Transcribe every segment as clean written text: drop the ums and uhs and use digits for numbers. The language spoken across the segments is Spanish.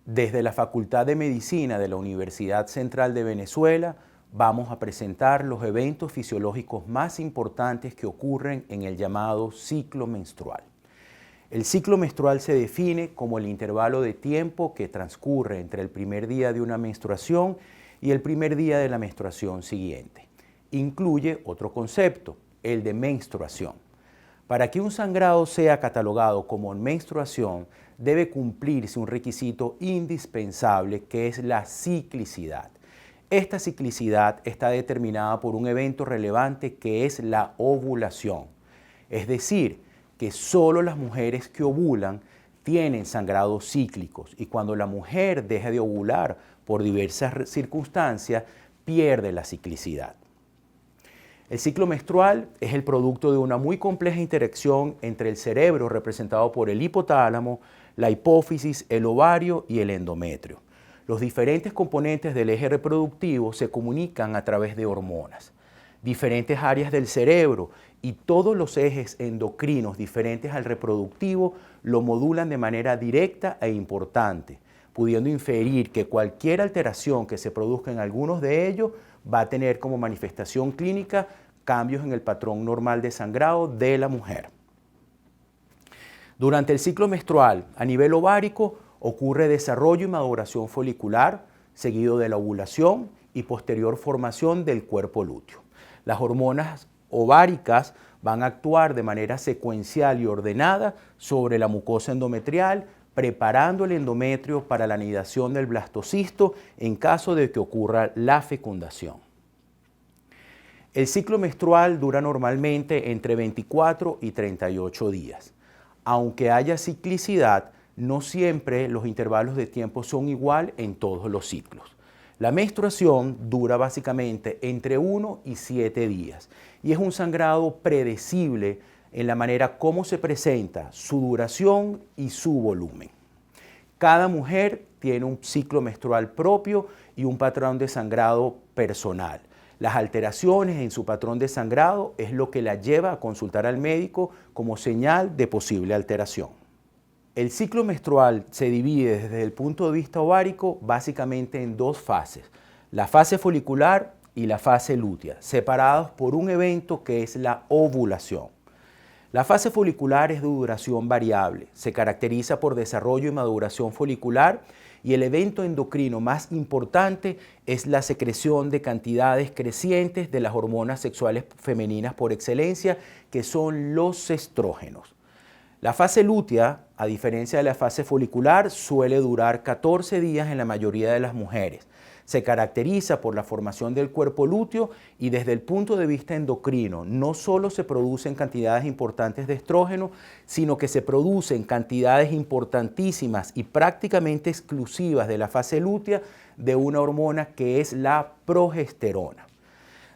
Desde la Facultad de Medicina de la Universidad Central de Venezuela vamos a presentar los eventos fisiológicos más importantes que ocurren en el llamado ciclo menstrual. El ciclo menstrual se define como el intervalo de tiempo que transcurre entre el primer día de una menstruación y el primer día de la menstruación siguiente. Incluye otro concepto, el de menstruación. Para que un sangrado sea catalogado como menstruación, debe cumplirse un requisito indispensable que es la ciclicidad. Esta ciclicidad está determinada por un evento relevante que es la ovulación. Es decir, que solo las mujeres que ovulan tienen sangrados cíclicos y cuando la mujer deja de ovular por diversas circunstancias, pierde la ciclicidad. El ciclo menstrual es el producto de una muy compleja interacción entre el cerebro, representado por el hipotálamo, la hipófisis, el ovario y el endometrio. Los diferentes componentes del eje reproductivo se comunican a través de hormonas. Diferentes áreas del cerebro y todos los ejes endocrinos diferentes al reproductivo lo modulan de manera directa e importante, pudiendo inferir que cualquier alteración que se produzca en algunos de ellos va a tener como manifestación clínica cambios en el patrón normal de sangrado de la mujer. Durante el ciclo menstrual, a nivel ovárico, ocurre desarrollo y maduración folicular, seguido de la ovulación y posterior formación del cuerpo lúteo. Las hormonas ováricas van a actuar de manera secuencial y ordenada sobre la mucosa endometrial, preparando el endometrio para la anidación del blastocisto en caso de que ocurra la fecundación. El ciclo menstrual dura normalmente entre 24 y 38 días. Aunque haya ciclicidad, no siempre los intervalos de tiempo son igual en todos los ciclos. La menstruación dura básicamente entre 1 y 7 días y es un sangrado predecible en la manera como se presenta, su duración y su volumen. Cada mujer tiene un ciclo menstrual propio y un patrón de sangrado personal. Las alteraciones en su patrón de sangrado es lo que la lleva a consultar al médico como señal de posible alteración. El ciclo menstrual se divide desde el punto de vista ovárico básicamente en dos fases, la fase folicular y la fase lútea, separados por un evento que es la ovulación. La fase folicular es de duración variable, se caracteriza por desarrollo y maduración folicular y el evento endocrino más importante es la secreción de cantidades crecientes de las hormonas sexuales femeninas por excelencia, que son los estrógenos. La fase lútea, a diferencia de la fase folicular, suele durar 14 días en la mayoría de las mujeres. Se caracteriza por la formación del cuerpo lúteo y desde el punto de vista endocrino no solo se producen cantidades importantes de estrógeno, sino que se producen cantidades importantísimas y prácticamente exclusivas de la fase lútea de una hormona que es la progesterona.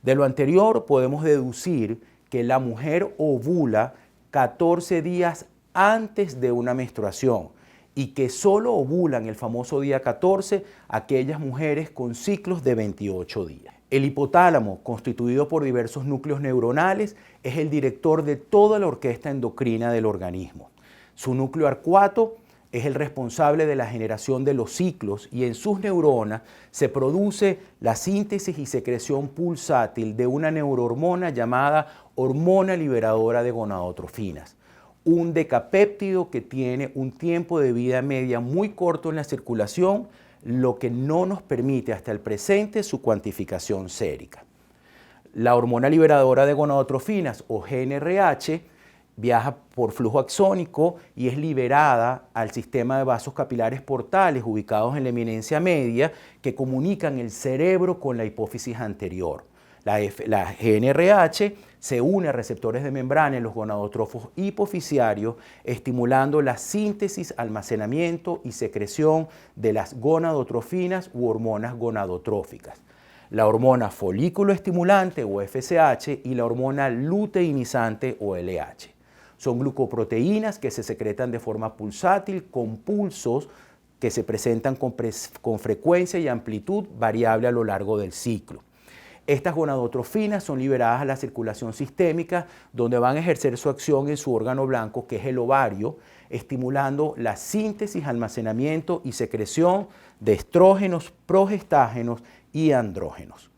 De lo anterior podemos deducir que la mujer ovula 14 días antes de una menstruación y que solo ovulan el famoso día 14 aquellas mujeres con ciclos de 28 días. El hipotálamo, constituido por diversos núcleos neuronales, es el director de toda la orquesta endocrina del organismo. Su núcleo arcuato es el responsable de la generación de los ciclos y en sus neuronas se produce la síntesis y secreción pulsátil de una neurohormona llamada hormona liberadora de gonadotrofinas, un decapéptido que tiene un tiempo de vida media muy corto en la circulación, lo que no nos permite hasta el presente su cuantificación sérica. La hormona liberadora de gonadotrofinas o GnRH viaja por flujo axónico y es liberada al sistema de vasos capilares portales ubicados en la eminencia media que comunican el cerebro con la hipófisis anterior. La GnRH se une a receptores de membrana en los gonadotrófos hipofisiarios, estimulando la síntesis, almacenamiento y secreción de las gonadotrofinas u hormonas gonadotróficas. La hormona folículo estimulante o FSH y la hormona luteinizante o LH. Son glucoproteínas que se secretan de forma pulsátil con pulsos que se presentan con frecuencia y amplitud variable a lo largo del ciclo. Estas gonadotrofinas son liberadas a la circulación sistémica, donde van a ejercer su acción en su órgano blanco, que es el ovario, estimulando la síntesis, almacenamiento y secreción de estrógenos, progestágenos y andrógenos.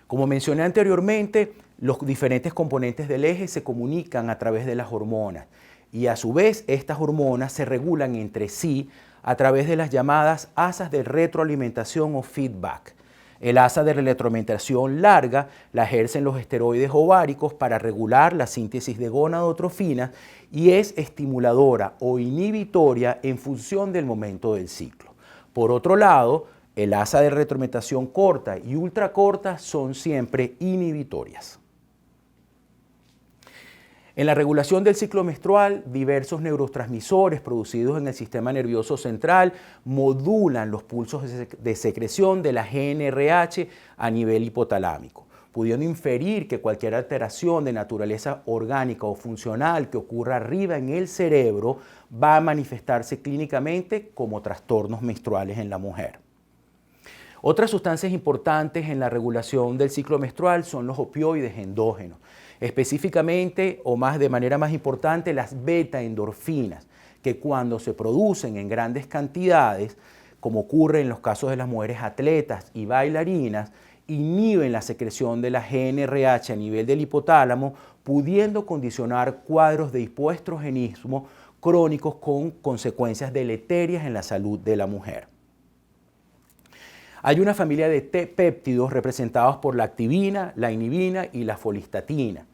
Como mencioné anteriormente, los diferentes componentes del eje se comunican a través de las hormonas y a su vez estas hormonas se regulan entre sí a través de las llamadas asas de retroalimentación o feedback. El asa de retroalimentación larga la ejercen los esteroides ováricos para regular la síntesis de gonadotrofinas y es estimuladora o inhibitoria en función del momento del ciclo. Por otro lado, el asa de retroalimentación corta y ultracorta son siempre inhibitorias. En la regulación del ciclo menstrual, diversos neurotransmisores producidos en el sistema nervioso central modulan los pulsos de secreción de la GnRH a nivel hipotalámico, pudiendo inferir que cualquier alteración de naturaleza orgánica o funcional que ocurra arriba en el cerebro va a manifestarse clínicamente como trastornos menstruales en la mujer. Otras sustancias importantes en la regulación del ciclo menstrual son los opioides endógenos, específicamente o de manera más importante las beta-endorfinas, que cuando se producen en grandes cantidades, como ocurre en los casos de las mujeres atletas y bailarinas, inhiben la secreción de la GnRH a nivel del hipotálamo, pudiendo condicionar cuadros de hipoestrogenismo crónicos con consecuencias deleterias en la salud de la mujer. Hay una familia de péptidos representados por la activina, la inhibina y la folistatina.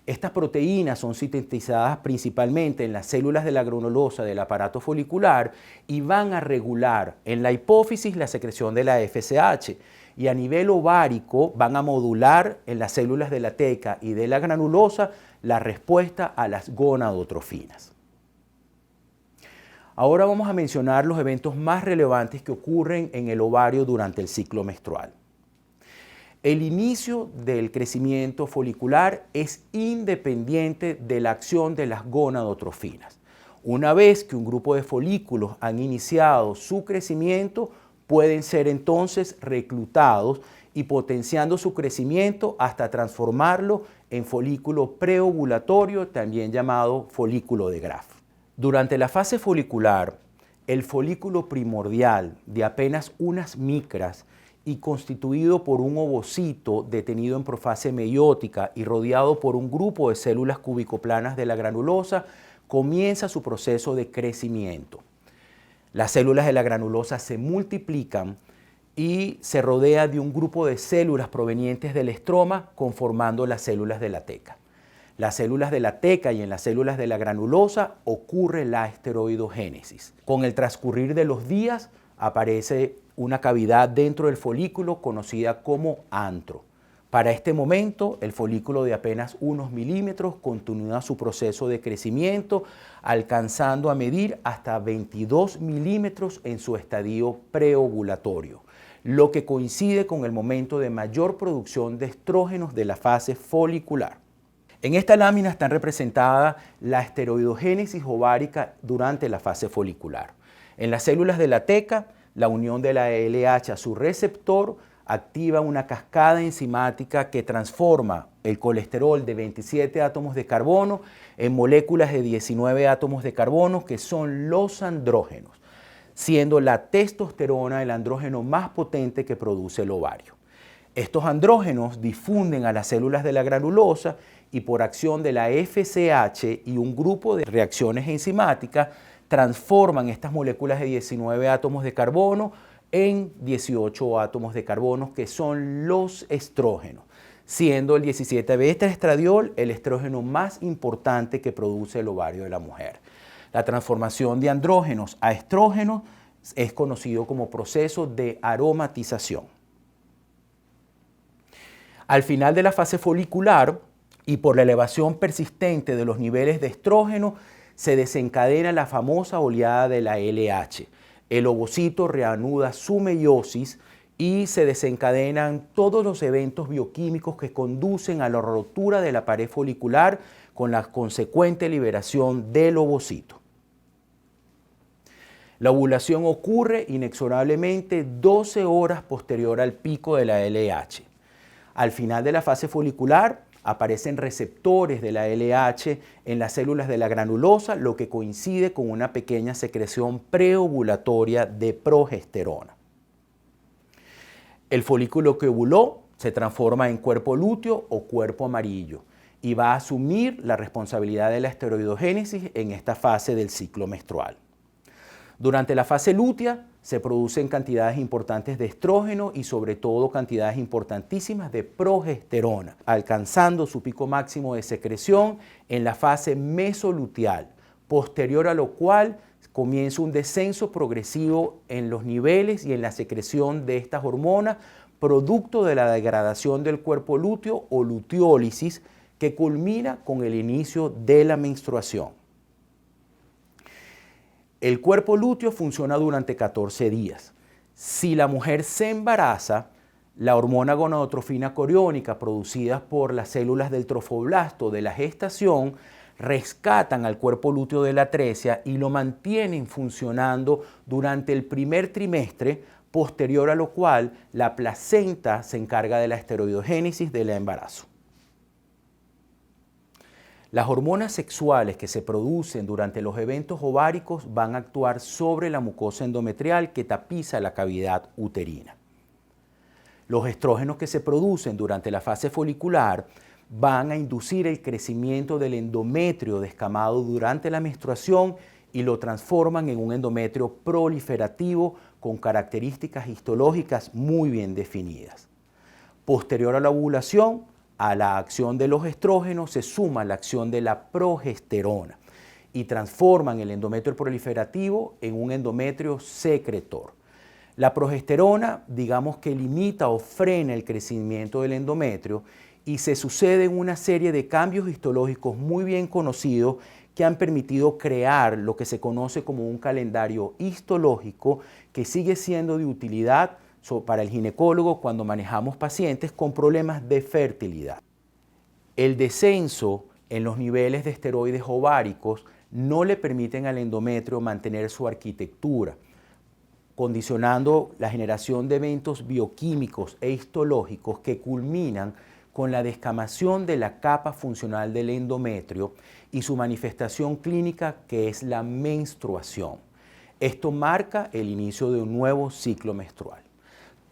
Estas proteínas son sintetizadas principalmente en las células de la granulosa del aparato folicular y van a regular en la hipófisis la secreción de la FSH y a nivel ovárico van a modular en las células de la teca y de la granulosa la respuesta a las gonadotrofinas. Ahora vamos a mencionar los eventos más relevantes que ocurren en el ovario durante el ciclo menstrual. El inicio del crecimiento folicular es independiente de la acción de las gonadotrofinas. Una vez que un grupo de folículos han iniciado su crecimiento, pueden ser entonces reclutados y potenciando su crecimiento hasta transformarlo en folículo preovulatorio, también llamado folículo de Graf. Durante la fase folicular, el folículo primordial de apenas unas micras y constituido por un ovocito detenido en profase meiótica y rodeado por un grupo de células cubicoplanas de la granulosa, comienza su proceso de crecimiento. Las células de la granulosa se multiplican y se rodea de un grupo de células provenientes del estroma conformando las células de la teca. Las células de la teca y en las células de la granulosa ocurre la esteroidogénesis. Con el transcurrir de los días aparece una cavidad dentro del folículo conocida como antro. Para este momento, el folículo de apenas unos milímetros continúa su proceso de crecimiento, alcanzando a medir hasta 22 milímetros en su estadio preovulatorio, lo que coincide con el momento de mayor producción de estrógenos de la fase folicular. En esta lámina está representada la esteroidogénesis ovárica durante la fase folicular. En las células de la teca, la unión de la LH a su receptor activa una cascada enzimática que transforma el colesterol de 27 átomos de carbono en moléculas de 19 átomos de carbono que son los andrógenos, siendo la testosterona el andrógeno más potente que produce el ovario. Estos andrógenos difunden a las células de la granulosa y por acción de la FSH y un grupo de reacciones enzimáticas transforman estas moléculas de 19 átomos de carbono en 18 átomos de carbono que son los estrógenos, siendo el 17-beta-estradiol el estrógeno más importante que produce el ovario de la mujer. La transformación de andrógenos a estrógenos es conocido como proceso de aromatización. Al final de la fase folicular y por la elevación persistente de los niveles de estrógeno, se desencadena la famosa oleada de la LH. El ovocito reanuda su meiosis y se desencadenan todos los eventos bioquímicos que conducen a la rotura de la pared folicular con la consecuente liberación del ovocito. La ovulación ocurre inexorablemente 12 horas posterior al pico de la LH. Al final de la fase folicular aparecen receptores de la LH en las células de la granulosa, lo que coincide con una pequeña secreción preovulatoria de progesterona. El folículo que ovuló se transforma en cuerpo lúteo o cuerpo amarillo y va a asumir la responsabilidad de la esteroidogénesis en esta fase del ciclo menstrual. Durante la fase lútea se producen cantidades importantes de estrógeno y sobre todo cantidades importantísimas de progesterona, alcanzando su pico máximo de secreción en la fase mesoluteal, posterior a lo cual comienza un descenso progresivo en los niveles y en la secreción de estas hormonas, producto de la degradación del cuerpo lúteo o luteólisis, que culmina con el inicio de la menstruación. El cuerpo lúteo funciona durante 14 días. Si la mujer se embaraza, la hormona gonadotrofina coriónica producida por las células del trofoblasto de la gestación rescatan al cuerpo lúteo de la atresia y lo mantienen funcionando durante el primer trimestre, posterior a lo cual la placenta se encarga de la esteroidogénesis del embarazo. Las hormonas sexuales que se producen durante los eventos ováricos van a actuar sobre la mucosa endometrial que tapiza la cavidad uterina. Los estrógenos que se producen durante la fase folicular van a inducir el crecimiento del endometrio descamado durante la menstruación y lo transforman en un endometrio proliferativo con características histológicas muy bien definidas. Posterior a la ovulación, a la acción de los estrógenos se suma la acción de la progesterona y transforman el endometrio proliferativo en un endometrio secretor. La progesterona, digamos que limita o frena el crecimiento del endometrio y se suceden una serie de cambios histológicos muy bien conocidos que han permitido crear lo que se conoce como un calendario histológico que sigue siendo de utilidad para el ginecólogo cuando manejamos pacientes con problemas de fertilidad. El descenso en los niveles de esteroides ováricos no le permiten al endometrio mantener su arquitectura, condicionando la generación de eventos bioquímicos e histológicos que culminan con la descamación de la capa funcional del endometrio y su manifestación clínica, que es la menstruación. Esto marca el inicio de un nuevo ciclo menstrual.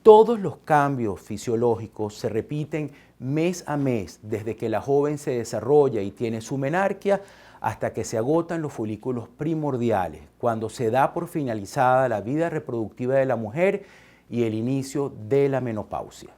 Todos los cambios fisiológicos se repiten mes a mes, desde que la joven se desarrolla y tiene su menarquia hasta que se agotan los folículos primordiales, cuando se da por finalizada la vida reproductiva de la mujer y el inicio de la menopausia.